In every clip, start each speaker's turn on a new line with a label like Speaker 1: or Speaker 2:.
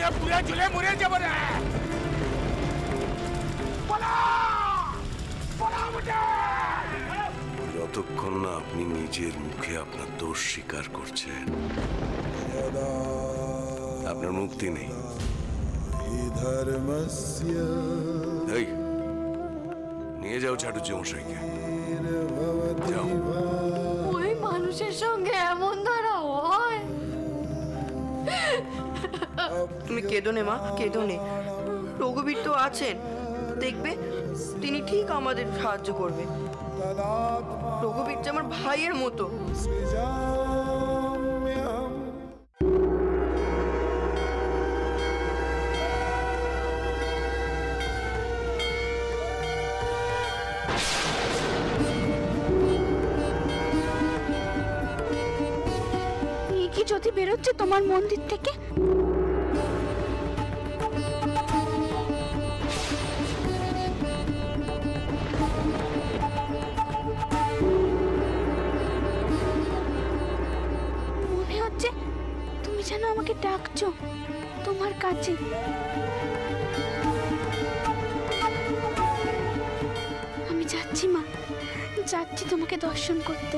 Speaker 1: নইলে পুড়ে ঝুলে মরে যাবো রে।
Speaker 2: যতক্ষণ না আপনি নিজের মুখে আপনার দোষ স্বীকার করছেন আপনার মুক্তি নেই। এই নিয়ে যাও চাটুজ্জে মশাইকে। যাও।
Speaker 3: ওই মানুষের সঙ্গে এমন ধরা হয়?
Speaker 4: তুমি কেঁদো নে মা, কেঁদো নে। রঘুবীর তো আছেন, দেখবে তিনি ঠিক আমাদের সাহায্য করবে। রঘুবীর যে আমার ভাইয়ের মতো।
Speaker 3: কি জ্যোতি বেরোচ্ছে তোমার মন্দির থেকে? মনে হচ্ছে তুমি যেন আমাকে ডাকছো তোমার কাছে। আমি যাচ্ছি মা, যাচ্ছি তোমাকে দর্শন করতে।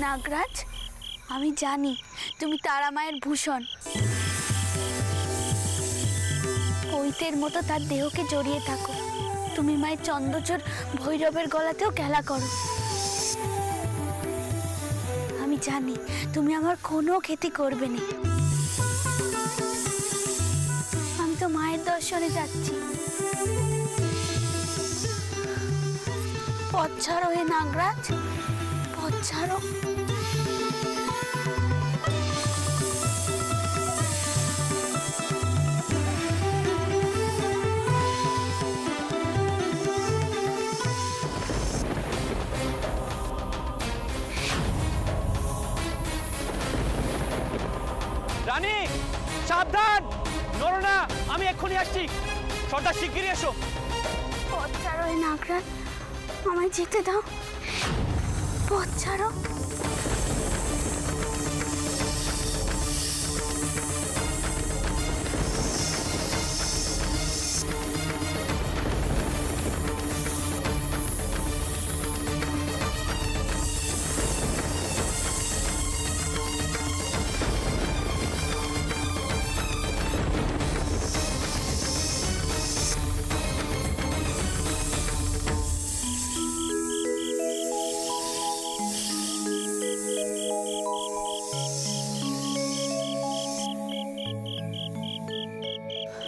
Speaker 3: নাগরাজ, আমি জানি তুমি তারা মায়ের ভূষণ। পৈতের মতো তার দেহকে জড়িয়ে থাকো। তুমি মায়ের চন্দ্রচূড় ভৈরবের গলাতেও খেলা করো। আমি জানি তুমি আমার কোনো ক্ষতি করবে না। আমি তো মায়ের দর্শনে যাচ্ছি। পথ ছাড়ো হে নাগরাজ, পথ ছাড়ো।
Speaker 5: রানী সাবধান, নড়ো না, আমি এক্ষুনি আসছি। সর্দার শিগগিরই এসো।
Speaker 3: পথ ছাড়ো হে নাগরাজ, আমায় যেতে দাও। পথ ছাড়ো।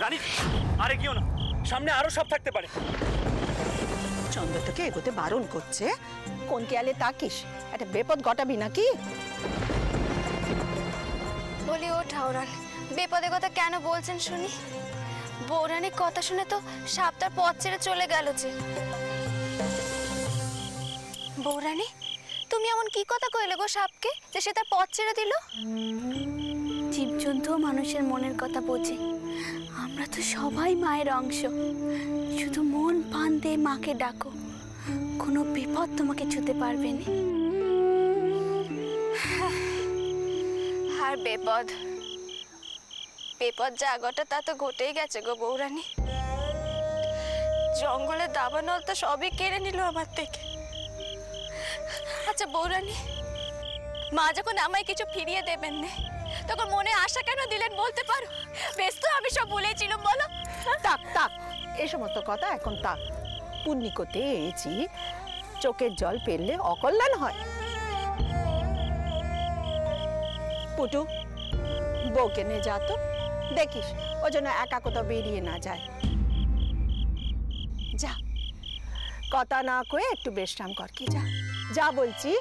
Speaker 5: রানী আরে গিও না, সামনে আরো সব থাকতে পারে।
Speaker 6: চন্দ্র তোকে এগোতে বারণ করছে, কোন কেয়ালে তাকিস? একটা বিপদ ঘটাবি নাকি?
Speaker 3: বলি ও ঠাউরান, বিপদের কথা কেন বলছেন শুনি? বৌরানীর কথা শুনে তো সাপ তার পথ ছেড়ে চলে গেল যে। বৌরানী, তুমি এমন কি কথা কইলে গো সাপকে যে সে তার পথ ছেড়ে দিল? জীবজন্তু মানুষের মনের কথা বোঝে। আমরা তো সবাই মায়ের অংশ। শুধু মন প্রাণ দিয়ে মাকে ডাকো, কোনো বিপদ তোমাকে ছুঁতে পারবে না। আর বিপদ বিপদ যা ঘটা তা তো ঘটেই গেছে গো বৌরানী। জঙ্গলে দাবানল তো সবই কেড়ে নিল আমার থেকে। আচ্ছা বৌরানী, মা যখন আমায় কিছু ফিরিয়ে দেবেন না, তখন মনে আশা কেন দিলেন বলতে পারো? বেশ তো আমি সব বলেছিলাম, বলো।
Speaker 6: তাক তাক এ সমস্ত কথা এখন তাক। পুণ্যি করতে এসেছি, চোখের জল পেরলে অকল্যাণ হয়। পুটু, বউকে নিয়ে যা তো, দেখিস ও যেন একা কোথাও বেরিয়ে না যায়। যা, কথা না কয়ে একটু বিশ্রাম কর। কি যা যা বলছি।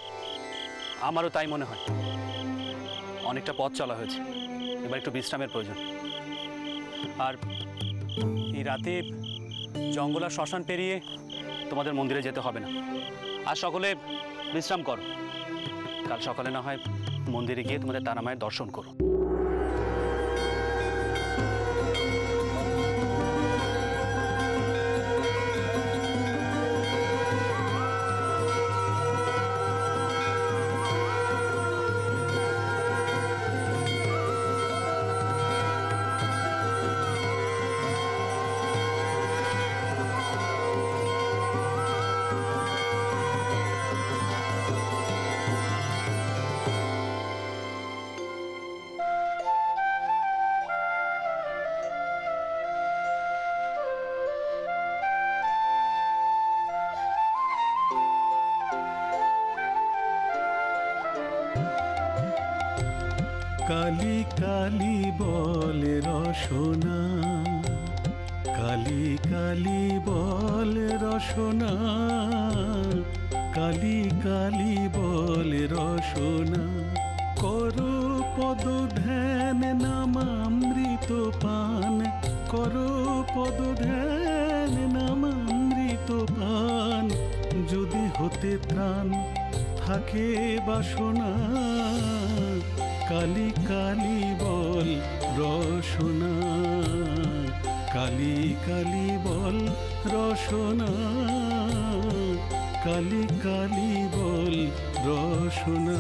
Speaker 5: আমারও তাই মনে হয়, অনেকটা পথ চলা হয়েছে, এবার একটু বিশ্রামের প্রয়োজন। আর এই রাতে জঙ্গল আর শ্মশান পেরিয়ে তোমাদের মন্দিরে যেতে হবে না। আর সকলে বিশ্রাম করো, কাল সকালে না হয় মন্দিরে গিয়ে তোমাদের তারা মায়ের দর্শন করো।
Speaker 1: কালি কালি বলে রসনা, কালি কালি বলে রসনা, কালি কালি বলে রসনা। করো পদ ধ্যান নামামৃত পান, করো পদ ধ্যান নামামৃত পান। যদি হতে ত্রাণ থাকে বাসনা, কালি কালি বল রসনা, কালি কালি বল রসনা, কালি কালি বল রসনা।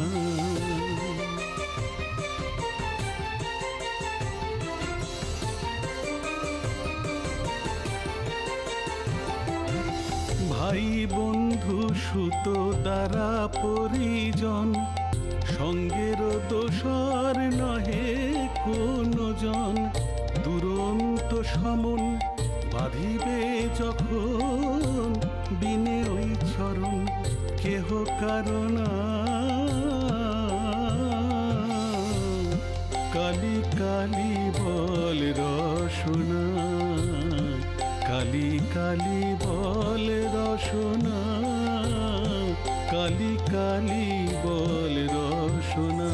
Speaker 1: ভাই বন্ধু সুত দ্বারা পরিজন, সঙ্গের দোষর নহে কোনো জন। দুরন্ত সমন বাঁধিবে যখন, বিনে ওই চরণ কেহ কারণা। কালি কালি বল রসনা, কালি কালি বল রসনা, কালি কালি বল রসনা।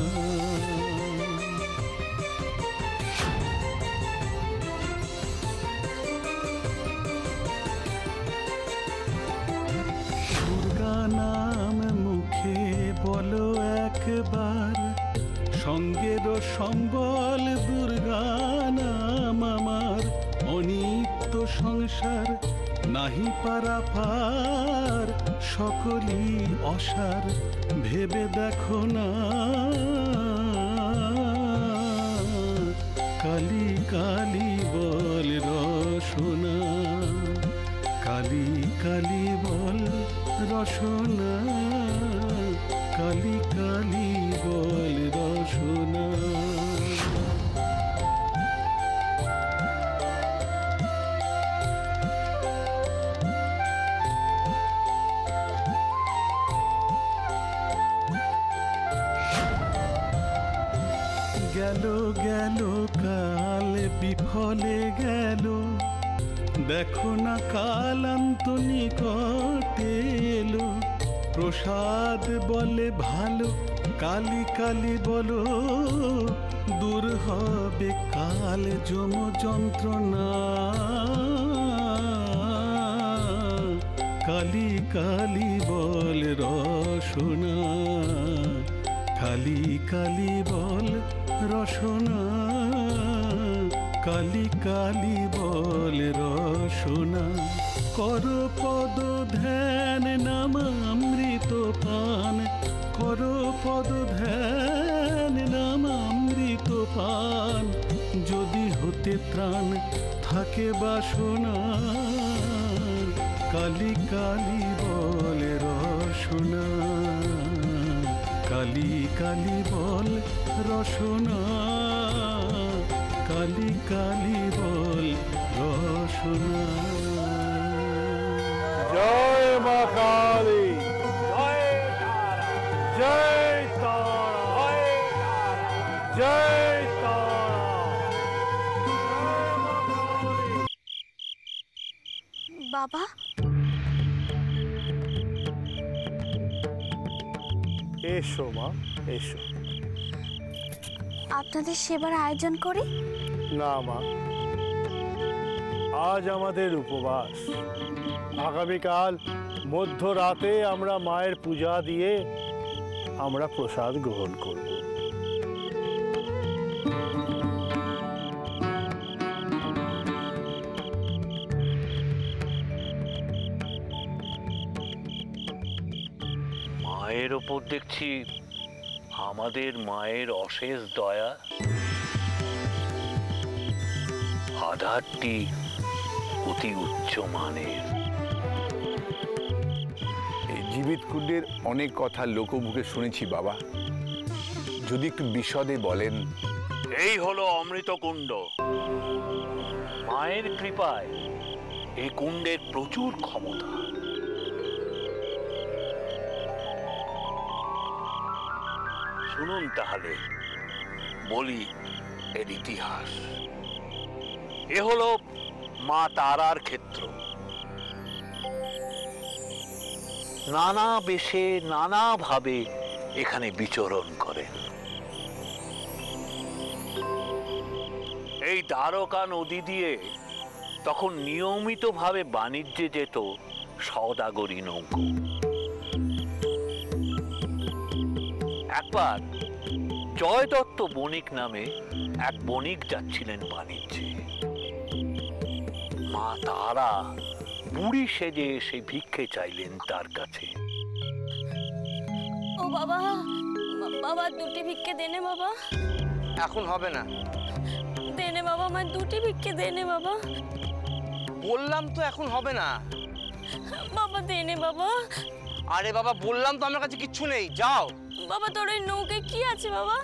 Speaker 1: দুর্গা নাম মুখে বলো একবার, সঙ্গের সম্বল দুর্গা নাম আমার। অনিত্য সংসার নাহি পারাপার, সকলই অসার ভেবে দেখো না। কালি কালি বল রসনা, কালি কালি বল রসনা, কালি কালি বল রসনা। গেল গেল কাল বিফলে গেল, দেখো না কালান্ত নিকটে এলো। প্রসাদ বলে ভালো, কালি কালি বলো, দূর হবে কাল যম যন্ত্রণা। কালি কালি বল রসনা, কালি কালি বল রসনা, কালি কালি বল রসনা। কর পদ ধ্যান নামামৃত পান, কর পদ ধ্যান নামামৃত পান। যদি হতে ত্রাণ থাকে বাসনা, কালি কালি বল রসনা, কালি কালি বল রসনা, কালি কালি বল রসনা।
Speaker 7: জয় মা কালী, জয় তারা, জয় তারা, জয় তারা।
Speaker 3: বাবা,
Speaker 7: এসো মা, এসো।
Speaker 3: আপনাদের সেবার আয়োজন করি?
Speaker 7: না মা, আজ আমাদের উপবাস। আগামীকাল মধ্যরাতে আমরা মায়ের পূজা দিয়ে আমরা প্রসাদ গ্রহণ করব।
Speaker 8: মায়ের ওপর দেখছি আমাদের মায়ের অশেষ দয়া। আধারটি অতি উচ্চ মানের।
Speaker 9: এই জীবিত কুণ্ডের অনেক কথা লোকমুখে শুনেছি বাবা, যদি একটু বিশদে বলেন।
Speaker 8: এই হলো অমৃত কুণ্ড। মায়ের কৃপায় এই কুণ্ডের প্রচুর ক্ষমতা। শুনুন তাহলে বলি এর ইতিহাস। এ হলো মা তারার ক্ষেত্র। নানা বেশে নানাভাবে এখানে বিচরণ করেন। এই দ্বারকা নদী দিয়ে তখন নিয়মিতভাবে বাণিজ্যে যেত সওদাগরী নৌকো। একবার জয় দত্ত বণিক নামে এক বণিক যাচ্ছিলেন বাণিজ্যে। মা তারা বুড়ি সেজে এসে ভিক্ষে চাইলেন তার কাছে।
Speaker 10: ও বাবা, বাবা দুটি ভিক্ষে দেনে বাবা।
Speaker 4: এখন হবে না।
Speaker 10: দেনে বাবা, আমার দুটি ভিক্ষে দেনে বাবা।
Speaker 4: বললাম তো এখন হবে না।
Speaker 10: বাবা দেনে বাবা।
Speaker 4: আরে বাবা বললাম তো আমার কাছে কিচ্ছু নেই, যাও।
Speaker 10: বাবা তোর এই নৌকে কি আছে বাবা?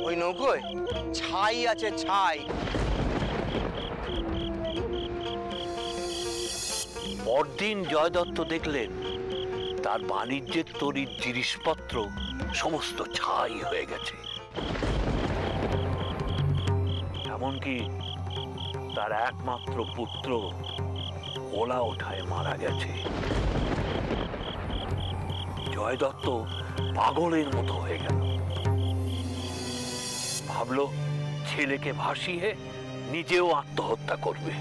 Speaker 4: ওই নৌকোয় ছাই আছে, ছাই।
Speaker 8: পরদিন জয় দত্ত দেখলেন তার বাণিজ্যের তৈরির জিনিসপত্র সমস্ত ছাই হয়ে গেছে। এমনকি তার একমাত্র পুত্র ওলা ওঠায় মারা গেছে। জয় দত্ত পাগলের মতো হয়ে গেল। ভাবলো ছেলেকে ভাসিয়ে নিজেও আত্মহত্যা করবে।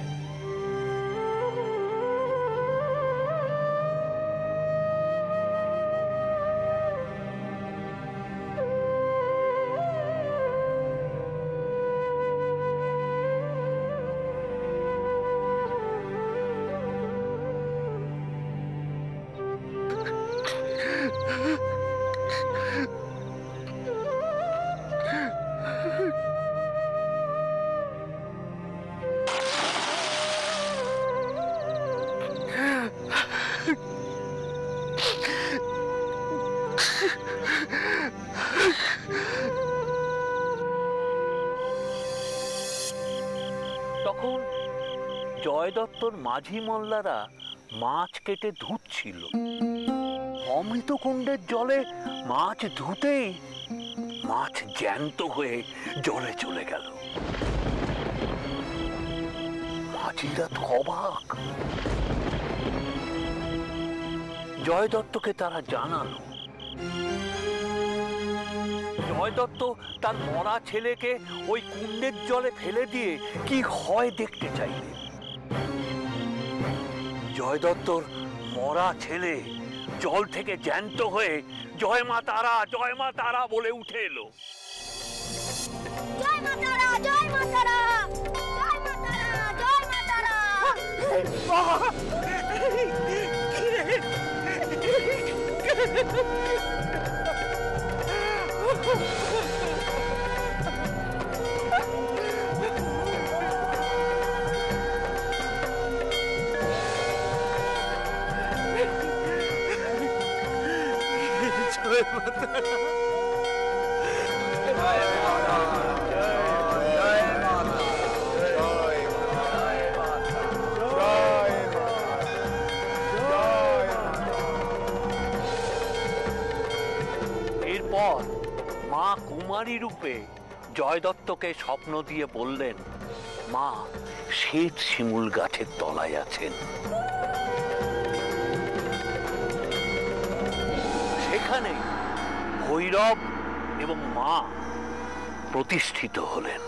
Speaker 8: তখন জয় দত্তর মাঝি মোল্লারা মাছ কেটে ধুচ্ছিল। অমৃতকুণ্ডের জলে মাছ ধুতেই মাছ জ্যান্ত হয়ে জলে চলে গেল। মাঝিরা তো অবাক। জয় দত্তকে তারা জানালো। জয় দত্ত তার মরা ছেলেকে ওই কুণ্ডের জলে ফেলে দিয়ে কি হয় দেখতে চাইলেন। জয় দত্তর মরা ছেলে জল থেকে জ্যান্ত হয়ে জয় মা তারা বলে উঠে এলো।
Speaker 10: জয় মা তারা, জয় মা তারা, জয় মা তারা, জয় মা তারা।
Speaker 7: জয় মা তারা, জয় মা তারা, জয়
Speaker 8: কুমারী রূপে জয়দত্তকে স্বপ্ন দিয়ে বললেন, মা শ্বেত শিমুল গাছের তলায় আছেন। সেখানে ভৈরব এবং মা প্রতিষ্ঠিত হলেন।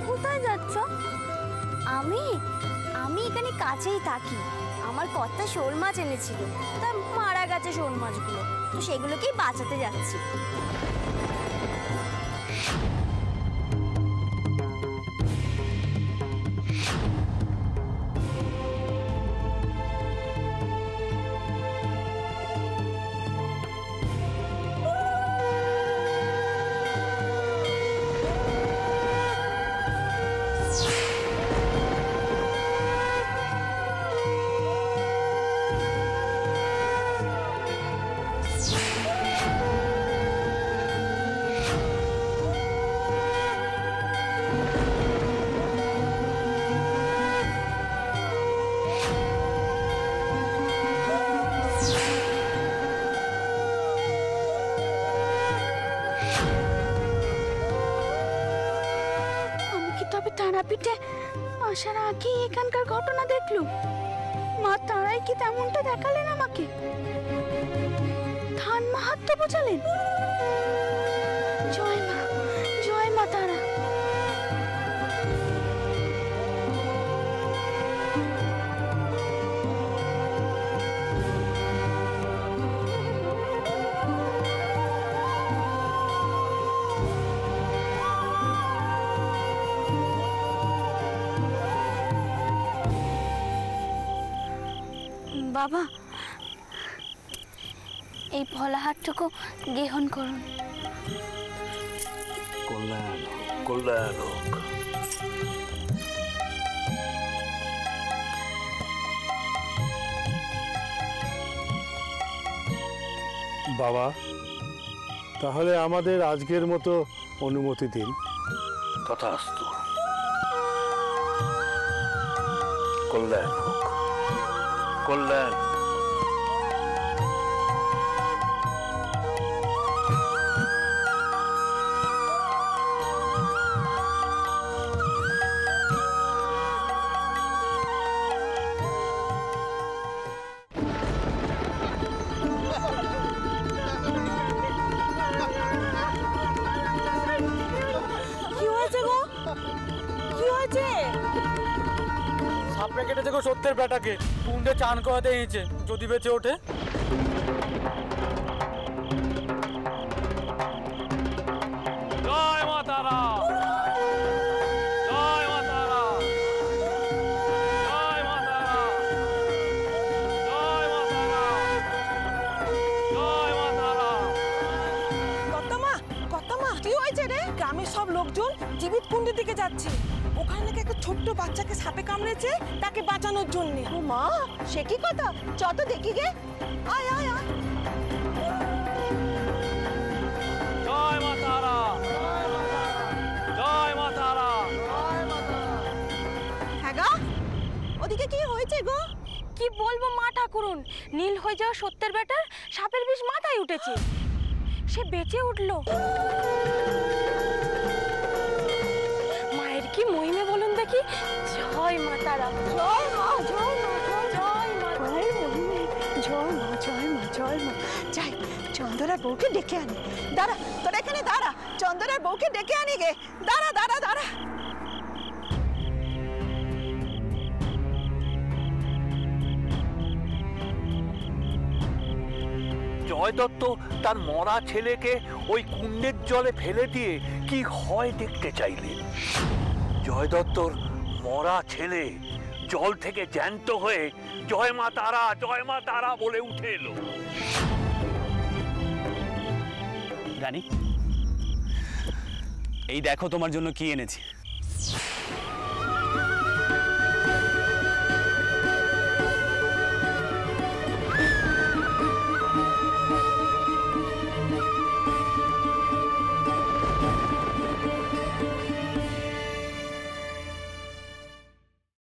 Speaker 10: কোথায় যাচ্ছ? আমি এখানে কাছেই থাকি। আমার কর্তা শোল মাছ এনেছিল, তা মারা গেছে শোল মাছগুলো, তো সেগুলোকেই বাঁচাতে যাচ্ছি।
Speaker 3: তারাপীঠে আসার আগে এখানকার ঘটনা দেখলুম। মা তারাই কি তেমনটা দেখালেন আমাকে? ধান মাহাত্ম্য বোঝালেন। জয় মা, জয় মা তারা। বাবা, এই ফলাহারটুকু গ্রহণ করুন।
Speaker 8: কল্যাণ কল্যাণ হোক।
Speaker 7: বাবা, তাহলে আমাদের আজকের মতো অনুমতি দিন।
Speaker 8: তথাস্তু। কল্যাণ হোক, কল্যাণ।
Speaker 6: কি হয়েছে গো? কি হয়েছে?
Speaker 5: সাপড়ে কেটেছে গো সত্যের বেটাকে, কুণ্ডে চান করাতে এনেছে, যদি বেঁচে ওঠে। জয় মা তারা, জয় মা তারা, জয় মা তারা, জয় মা তারা, জয় মা তারা।
Speaker 6: কর্তামা, কি হয়েছে রে? গ্রামের সব লোকজন জীবিত কুণ্ডের দিকে যাচ্ছে। ওখানে নাকি একটা ছোট্ট বাচ্চাকে সাপে কামড়েছে, তাকে বাঁচানোর জন্য। ও মা, সে কি কথা? চল তো দেখি গে। আয় আয় আয়।
Speaker 5: জয় মা তারা, জয় মা তারা।
Speaker 6: হ্যাঁ গো, ওদিকে কি হয়েছে গো?
Speaker 10: কি বলবো মা ঠাকুরুন, নীল হয়ে যাওয়া সত্যের বেটার সাপের বিষ মাথায় উঠেছে, সে বেঁচে উঠলো। মায়ের কি মহিমে বলুন দেখি। জয় মা তারা, জয় মা, জয় মা, জয় মা।
Speaker 6: মায়ের মহিমে জয় মা, জয় মা, জয় মা। যাই চন্দনার বউকে ডেকে আনি। দাঁড়া, তোরা এখানে দাঁড়া, চন্দনার বউকে ডেকে আনি গে। দাঁড়া দাঁড়া দাঁড়া।
Speaker 8: জয়দত্ত তার মরা ছেলেকে ওই কুণ্ডের জলে ফেলে দিয়ে কি হয় দেখতে চাইলেন। জয়দত্তর মরা ছেলে জল থেকে জ্যান্ত হয়ে জয় মা তারা বলে উঠে এলো।
Speaker 5: রানী, এই দেখো তোমার জন্য কি এনেছি।